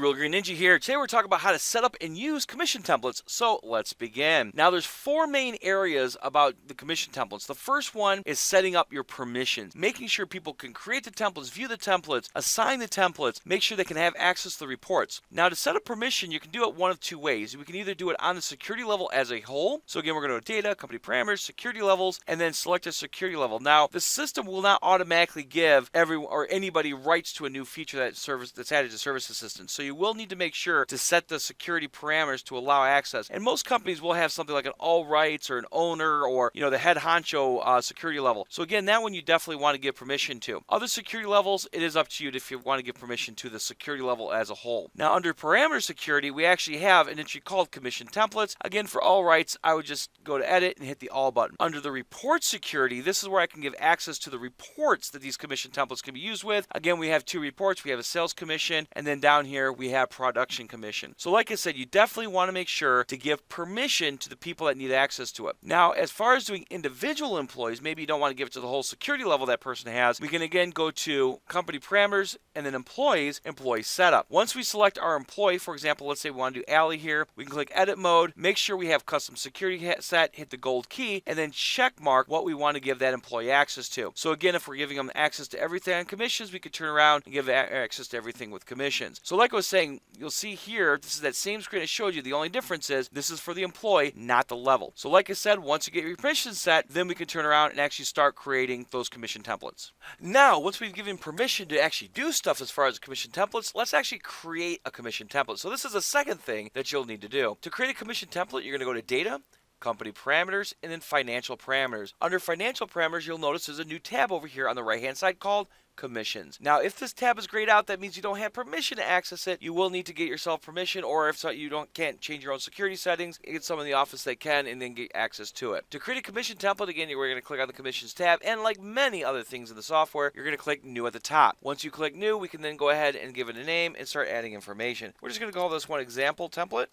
Real Green Ninja here. Today we're talking about how to set up and use commission templates. So let's begin. Now there's four main areas about the commission templates. The first one is setting up your permissions, making sure people can create the templates, view the templates, assign the templates, make sure they can have access to the reports. Now to set up permission, you can do it one of two ways. We can either do it on the security level as a whole. So again, we're going to go to data, company parameters, security levels, and then select a security level. Now the system will not automatically give everyone or anybody rights to a new feature that's added to Service Assistant. So you will need to make sure to set the security parameters to allow access. And most companies will have something like an all rights or an owner or the head honcho security level. So again, that one you definitely want to give permission to. Other security levels, it is up to you if you want to give permission to the security level as a whole. Now under parameter security, we actually have an entry called commission templates. Again, for all rights, I would just go to edit and hit the all button. Under the report security, this is where I can give access to the reports that these commission templates can be used with. Again, we have two reports. We have a sales commission, and then down here we have production commission. So like I said, you definitely want to make sure to give permission to the people that need access to it. Now, as far as doing individual employees, maybe you don't want to give it to the whole security level that person has, we can again go to company parameters and then employees, employee setup. Once we select our employee, for example, let's say we want to do Allie here, we can click edit mode, make sure we have custom security set, hit the gold key, and then check mark what we want to give that employee access to. So again, if we're giving them access to everything on commissions, we could turn around and give access to everything with commissions. So like I was saying, you'll see here, this is that same screen I showed you. The only difference is this is for the employee, not the level. So like I said, once you get your permissions set, then we can turn around and actually start creating those commission templates. Now, once we've given permission to actually do stuff as far as commission templates, let's actually create a commission template. So this is the second thing that you'll need to do. To create a commission template, you're going to go to data, company parameters, and then financial parameters. Under financial parameters, you'll notice there's a new tab over here on the right hand side called commissions. Now, if this tab is grayed out, that means you don't have permission to access it. You will need to get yourself permission, or if you can't change your own security settings, get someone in the office that can and then get access to it. To create a commission template, again, we're going to click on the commissions tab, and like many other things in the software, you're going to click new at the top. Once you click new, we can then go ahead and give it a name and start adding information. We're just going to call this one example template.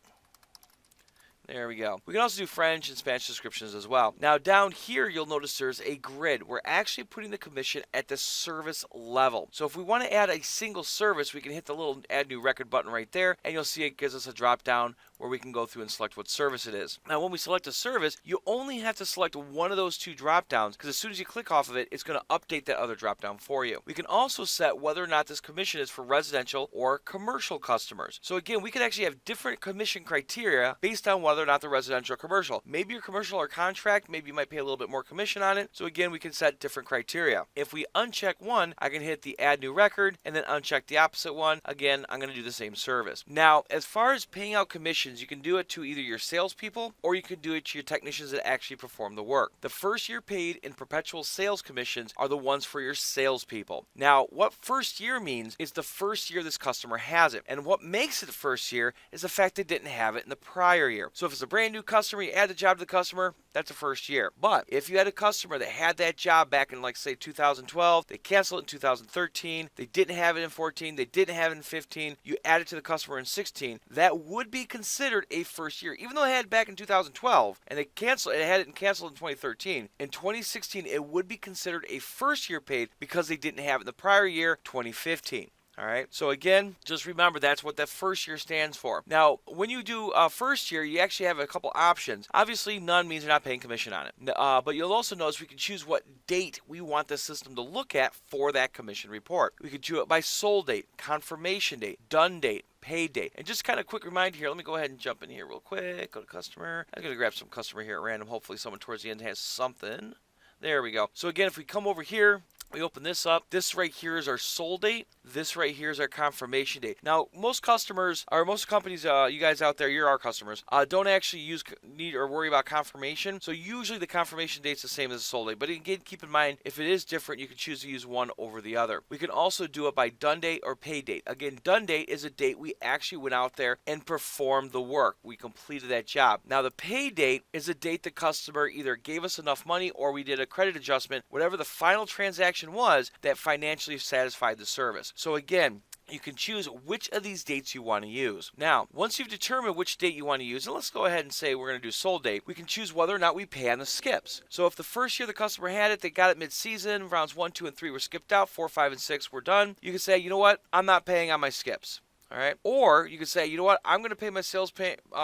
There we go. We can also do French and Spanish descriptions as well. Now down here, you'll notice there's a grid. We're actually putting the commission at the service level. So if we want to add a single service, we can hit the little add new record button right there, and you'll see it gives us a drop down where we can go through and select what service it is. Now when we select a service, you only have to select one of those two drop downs, because as soon as you click off of it, it's going to update that other drop down for you. We can also set whether or not this commission is for residential or commercial customers. So again, we could actually have different commission criteria based on whether or not they're residential or commercial. Maybe you're commercial or contract, maybe you might pay a little bit more commission on it. So again, we can set different criteria. If we uncheck one, I can hit the add new record and then uncheck the opposite one. Again, I'm going to do the same service. Now, as far as paying out commissions, you can do it to either your salespeople or you can do it to your technicians that actually perform the work. The first year paid in perpetual sales commissions are the ones for your salespeople. Now, what first year means is the first year this customer has it. And what makes it first year is the fact they didn't have it in the prior year. So if it's a brand new customer, you add the job to the customer, that's a first year. But if you had a customer that had that job back in like say 2012, they canceled it in 2013, they didn't have it in 14, they didn't have it in 15, you add it to the customer in 16, that would be considered a first year. Even though they had it back in 2012 and they had it canceled in 2013, in 2016 it would be considered a first year paid because they didn't have it in the prior year, 2015. All right. So again, just remember that's what that first year stands for. Now, when you do first year, you actually have a couple options. Obviously, none means you're not paying commission on it. But you'll also notice we can choose what date we want the system to look at for that commission report. We could do it by sold date, confirmation date, done date, pay date. And just kind of quick reminder here, let me go ahead and jump in here real quick. Go to customer. I'm going to grab some customer here at random. Hopefully someone towards the end has something. There we go. So again, if we come over here, we open this up. This right here is our sold date. This right here is our confirmation date. Now, most customers, or most companies, you guys out there, you're our customers, don't actually need or worry about confirmation. So usually the confirmation date's the same as the sold date. But again, keep in mind, if it is different, you can choose to use one over the other. We can also do it by done date or pay date. Again, done date is a date we actually went out there and performed the work. We completed that job. Now, the pay date is a date the customer either gave us enough money or we did a credit adjustment, whatever the final transaction was that financially satisfied the service. So again, you can choose which of these dates you want to use. Now, once you've determined which date you want to use, and let's go ahead and say we're going to do sold date, we can choose whether or not we pay on the skips. So if the first year the customer had it, they got it mid-season, rounds 1, 2, and 3 were skipped out, 4, 5, and 6 were done, you can say, you know what, I'm not paying on my skips. All right. Or you could say, you know what? I'm going to pay my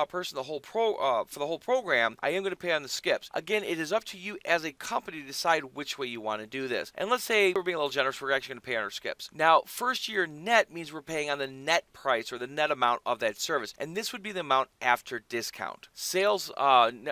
person the whole for the whole program. I am going to pay on the skips. Again, it is up to you as a company to decide which way you want to do this. And let's say we're being a little generous. We're actually going to pay on our skips. Now, first year net means we're paying on the net price or the net amount of that service. And this would be the amount after discount. Sales,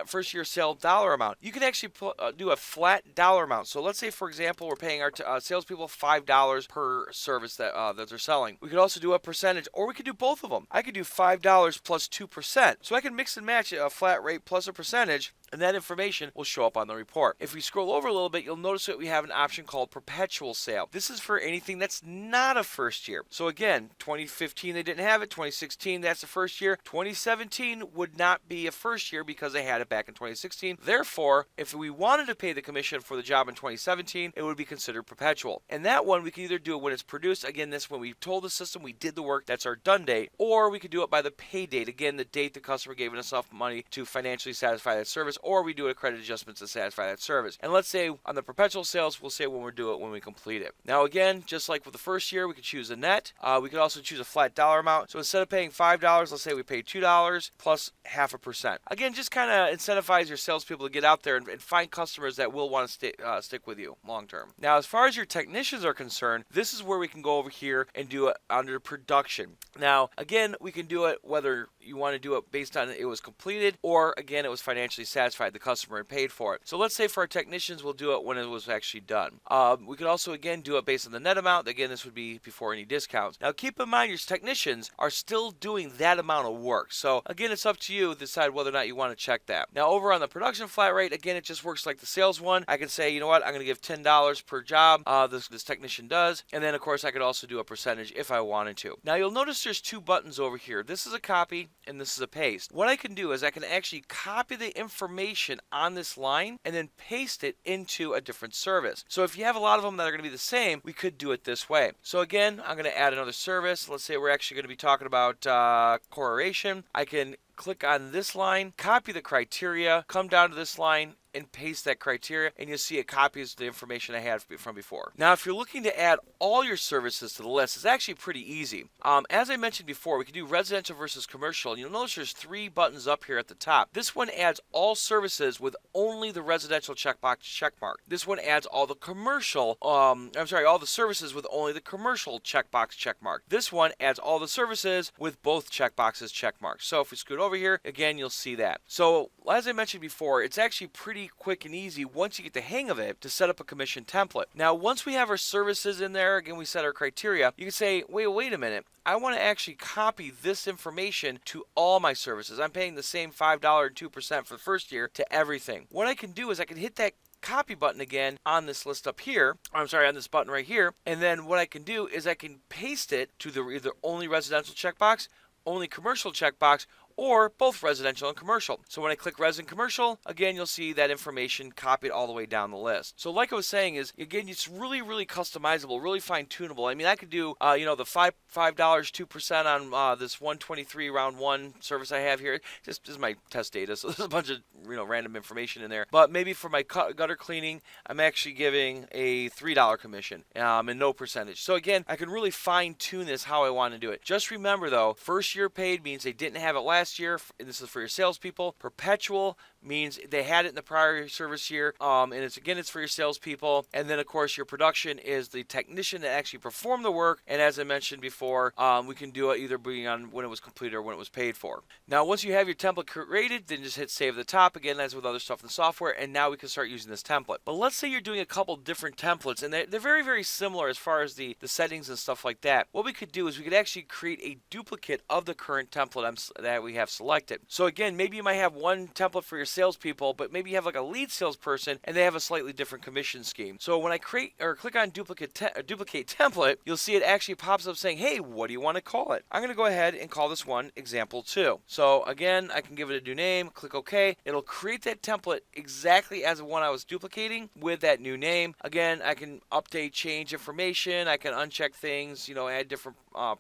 first year sale dollar amount. You can actually do a flat dollar amount. So let's say, for example, we're paying our salespeople $5 per service that they're selling. We could also do a percentage, or we could do both of them. I could do $5 plus 2%. So I can mix and match a flat rate plus a percentage, and that information will show up on the report. If we scroll over a little bit, you'll notice that we have an option called perpetual sale. This is for anything that's not a first year. So again, 2015 they didn't have it, 2016 that's the first year, 2017 would not be a first year because they had it back in 2016. Therefore, if we wanted to pay the commission for the job in 2017, it would be considered perpetual. And that one, we can either do it when it's produced, again, this when we told the system we did the work, that's our done date, or we could do it by the pay date, again, the date the customer gave us enough money to financially satisfy that service, or we do a credit adjustment to satisfy that service. And let's say on the perpetual sales, we'll say when we do it when we complete it. Now again, just like with the first year, we could choose a net. We could also choose a flat dollar amount. So instead of paying $5, let's say we pay $2 plus 0.5%. Again, just kind of incentivize your salespeople to get out there and find customers that will want to stick with you long term. Now, as far as your technicians are concerned, this is where we can go over here and do it under production. Now, again, we can do it whether you want to do it based on it was completed or, again, it was financially satisfied. The customer had paid for it. So let's say for our technicians, we'll do it when it was actually done. We could also, again, do it based on the net amount. Again, this would be before any discounts. Now, keep in mind your technicians are still doing that amount of work. So, again, it's up to you to decide whether or not you want to check that. Now, over on the production flat rate, again, it just works like the sales one. I can say, you know what, I'm going to give $10 per job this technician does. And then, of course, I could also do a percentage if I wanted to. Now, you'll notice there's two buttons over here. This is a copy and this is a paste. What I can do is I can actually copy the information on this line and then paste it into a different service. So if you have a lot of them that are going to be the same, we could do it this way. So again, I'm going to add another service. Let's say we're actually going to be talking about correlation. I can click on this line, copy the criteria, come down to this line, and paste that criteria, and you'll see it copies the information I had from before. Now, if you're looking to add all your services to the list, it's actually pretty easy. As I mentioned before, we can do residential versus commercial. You'll notice there's three buttons up here at the top. This one adds all services with only the residential checkbox checkmark. This one adds all the commercial, all the services with only the commercial checkbox checkmark. This one adds all the services with both checkboxes checkmarked. So if we scoot over here, again, you'll see that. So as I mentioned before, it's actually pretty quick and easy once you get the hang of it to set up a commission template. Now, once we have our services in there, again, we set our criteria, you can say, wait a minute. I want to actually copy this information to all my services. I'm paying the same $5 and 2% for the first year to everything. What I can do is I can hit that copy button again on this list up here, on this button right here, and then what I can do is I can paste it to the either only residential checkbox, only commercial checkbox, or both residential and commercial. So when I click Res and Commercial, again, you'll see that information copied all the way down the list. So like I was saying is, again, it's really, really customizable, really fine-tunable. I mean, I could do, the $5, 2% on this 123 round one service I have here. This is my test data, so there's a bunch of, random information in there. But maybe for my gutter cleaning, I'm actually giving a $3 commission and no percentage. So again, I can really fine-tune this how I want to do it. Just remember, though, first year paid means they didn't have it last year, and this is for your salespeople. Perpetual means they had it in the prior service year, and it's for your salespeople. And then, of course, your production is the technician that actually performed the work. And as I mentioned before, we can do it either being on when it was completed or when it was paid for. Now, once you have your template created, then just hit save at the top. Again, as with other stuff in the software, and now we can start using this template. But let's say you're doing a couple different templates, and they're very, very similar as far as the settings and stuff like that. What we could do is we could actually create a duplicate of the current template that we have selected. So again, maybe you might have one template for your salespeople, but maybe you have like a lead salesperson and they have a slightly different commission scheme. So when I click on duplicate template, you'll see it actually pops up saying, hey, what do you want to call it? I'm going to go ahead and call this one example 2. So again, I can give it a new name, click OK. It'll create that template exactly as the one I was duplicating with that new name. Again, I can update, change information. I can uncheck things, add different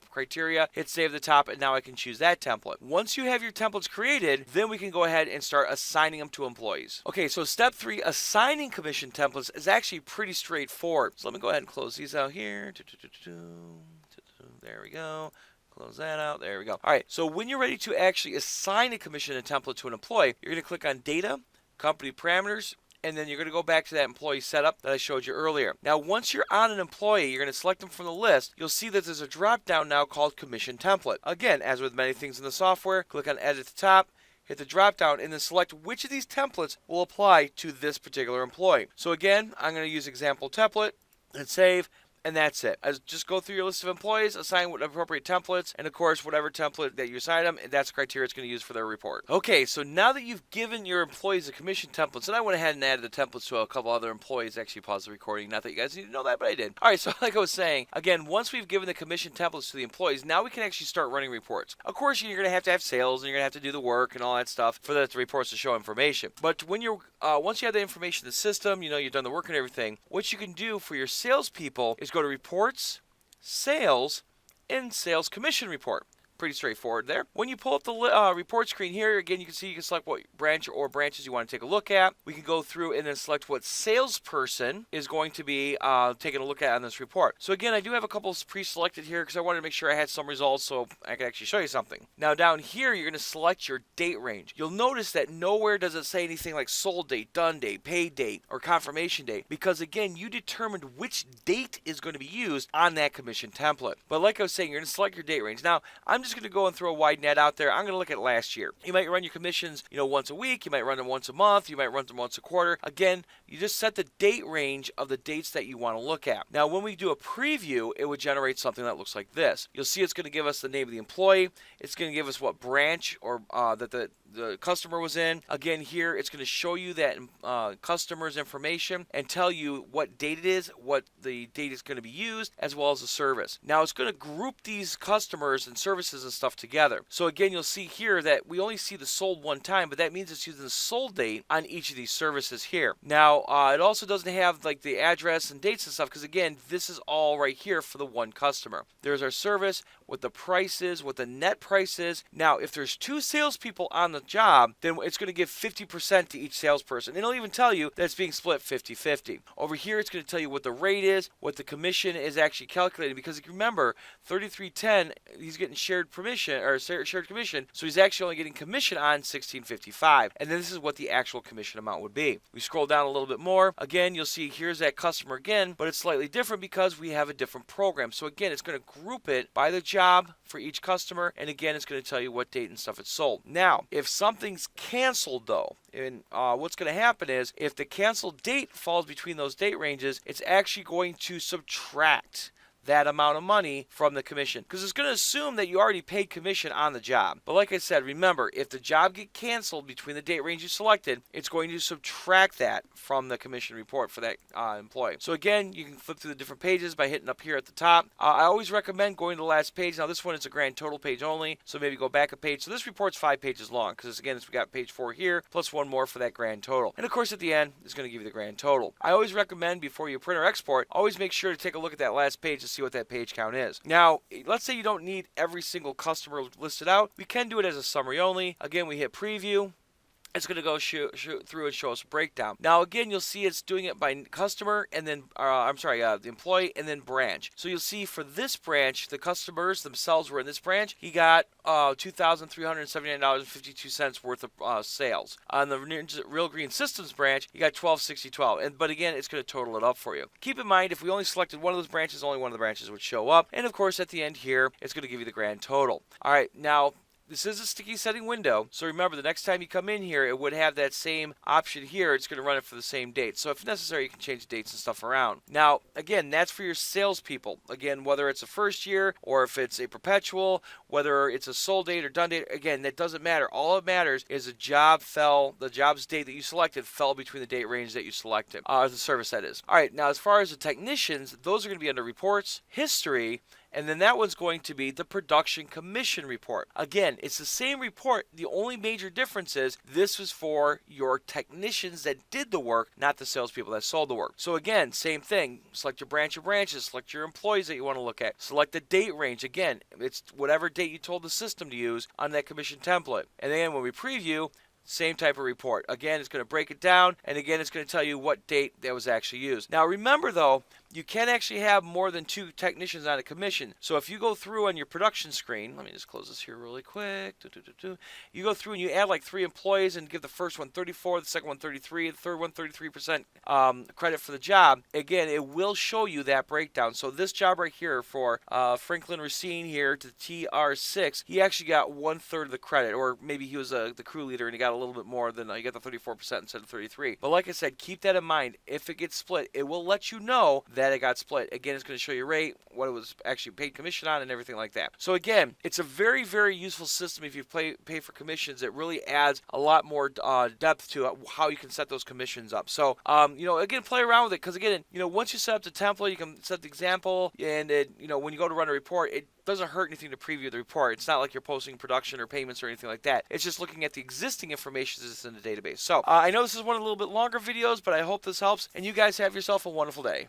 criteria, hit save at the top, and now I can choose that template. Once you have your templates created, then we can go ahead and start assigning them to employees. Okay, so step 3, assigning commission templates is actually pretty straightforward. So let me go ahead and close these out here. There we go. Close that out. There we go. All right, so when you're ready to actually assign a commission and template to an employee, you're going to click on Data, Company Parameters, and then you're going to go back to that employee setup that I showed you earlier. Now, once you're on an employee, you're going to select them from the list. You'll see that there's a drop-down now called Commission Template. Again, as with many things in the software, click on Edit at the top, hit the drop-down, and then select which of these templates will apply to this particular employee. So again, I'm going to use Example Template and save. And that's it. Just go through your list of employees, assign what appropriate templates, and of course, whatever template that you assign them, that's the criteria it's going to use for their report. Okay, so now that you've given your employees a commission templates, and I went ahead and added the templates to a couple other employees, actually paused the recording, not that you guys need to know that, but I did. All right, so like I was saying, again, once we've given the commission templates to the employees, now we can actually start running reports. Of course, you're going to have sales, and you're going to have to do the work and all that stuff for the reports to show information. But when you're once you have the information in the system, you've done the work and everything, what you can do for your salespeople is go to Reports, Sales, and Sales Commission Report. Pretty straightforward there. When you pull up the report screen here, again, you can see you can select what branch or branches you want to take a look at. We can go through and then select what salesperson is going to be taking a look at on this report. So again, I do have a couple pre-selected here because I wanted to make sure I had some results so I could actually show you something. Now down here, you're going to select your date range. You'll notice that nowhere does it say anything like sold date, done date, paid date, or confirmation date because again, you determined which date is going to be used on that commission template. But like I was saying, you're going to select your date range. Now, I'm just going to go and throw a wide net out there. I'm going to look at last year. You might run your commissions, once a week. You might run them once a month. You might run them once a quarter. Again, you just set the date range of the dates that you want to look at. Now, when we do a preview, it would generate something that looks like this. You'll see it's going to give us the name of the employee. It's going to give us what branch or that the customer was in. Again, here, it's going to show you that customer's information and tell you what date it is, what the date is going to be used, as well as the service. Now, it's going to group these customers and services and stuff together. So again, you'll see here that we only see the sold one time, but that means it's using the sold date on each of these services here. Now, it also doesn't have like the address and dates and stuff because again, this is all right here for the one customer. There's our service, what the price is, what the net price is. Now, if there's two salespeople on the job, then it's going to give 50% to each salesperson. It'll even tell you that it's being split 50-50. Over here, it's going to tell you what the rate is, what the commission is actually calculated because remember, 3310, he's getting shared permission or shared commission, so he's actually only getting commission on 1655. And then this is what the actual commission amount would be. We scroll down a little bit more. Again, you'll see here's that customer again, but it's slightly different because we have a different program. So again, it's going to group it by the job for each customer, and again, it's going to tell you what date and stuff it's sold. Now, if something's canceled though, and what's going to happen is if the canceled date falls between those date ranges, it's actually going to subtract that amount of money from the commission because it's going to assume that you already paid commission on the job. But like I said, remember, if the job get canceled between the date range you selected, it's going to subtract that from the commission report for that employee. So again, you can flip through the different pages by hitting up here at the top. I always recommend going to the last page. Now this one is a grand total page only, so maybe go back a page. So this report's 5 pages long because again, we got page 4 here plus one more for that grand total. And of course, at the end, it's going to give you the grand total. I always recommend before you print or export, always make sure to take a look at that last page to see what that page count is. Now, let's say you don't need every single customer listed out. We can do it as a summary only. Again, we hit preview. It's going to go shoot through and show us a breakdown. Now, again, you'll see it's doing it by customer and then, the employee and then branch. So you'll see for this branch, the customers themselves were in this branch. He got $2,379.52 worth of sales. On the Real Green Systems branch, he got $1,260.12. But again, it's going to total it up for you. Keep in mind, if we only selected one of those branches, only one of the branches would show up. And of course, at the end here, it's going to give you the grand total. All right, now, this is a sticky setting window, so remember the next time you come in here, it would have that same option here. It's going to run it for the same date. So if necessary, you can change the dates and stuff around. Now, again, that's for your salespeople. Again, whether it's a first year or if it's a perpetual, whether it's a sold date or done date, again, that doesn't matter. All that matters is the job's date that you selected fell between the date range that you selected, the service that is. All right, now as far as the technicians, those are going to be under reports, history, and then that one's going to be the production commission report. Again, it's the same report. The only major difference is this was for your technicians that did the work, not the salespeople that sold the work. So again, same thing. Select your branch of branches. Select your employees that you want to look at. Select the date range. Again, it's whatever date you told the system to use on that commission template. And then when we preview, same type of report. Again, it's going to break it down, and again, it's going to tell you what date that was actually used. Now, remember, though, you can actually have more than 2 technicians on a commission. So if you go through on your production screen, let me just close this here really quick. You go through and you add like 3 employees and give the first one 34, the second one 33, the third one 33% credit for the job. Again, it will show you that breakdown. So this job right here for Franklin Racine here to TR6, he actually got 1/3 of the credit, or maybe he was the crew leader and he got a little bit more than he got the 34% instead of 33. But like I said, keep that in mind. If it gets split, it will let you know that it got split. Again, it's going to show you rate, what it was actually paid commission on, and everything like that. So again, it's a very, very useful system if you pay for commissions. It really adds a lot more depth to how you can set those commissions up. So, again, play around with it, because again, once you set up the template, you can set the example, and when you go to run a report, it doesn't hurt anything to preview the report. It's not like you're posting production or payments or anything like that. It's just looking at the existing information that's in the database. So I know this is one of the little bit longer videos, but I hope this helps, and you guys have yourself a wonderful day.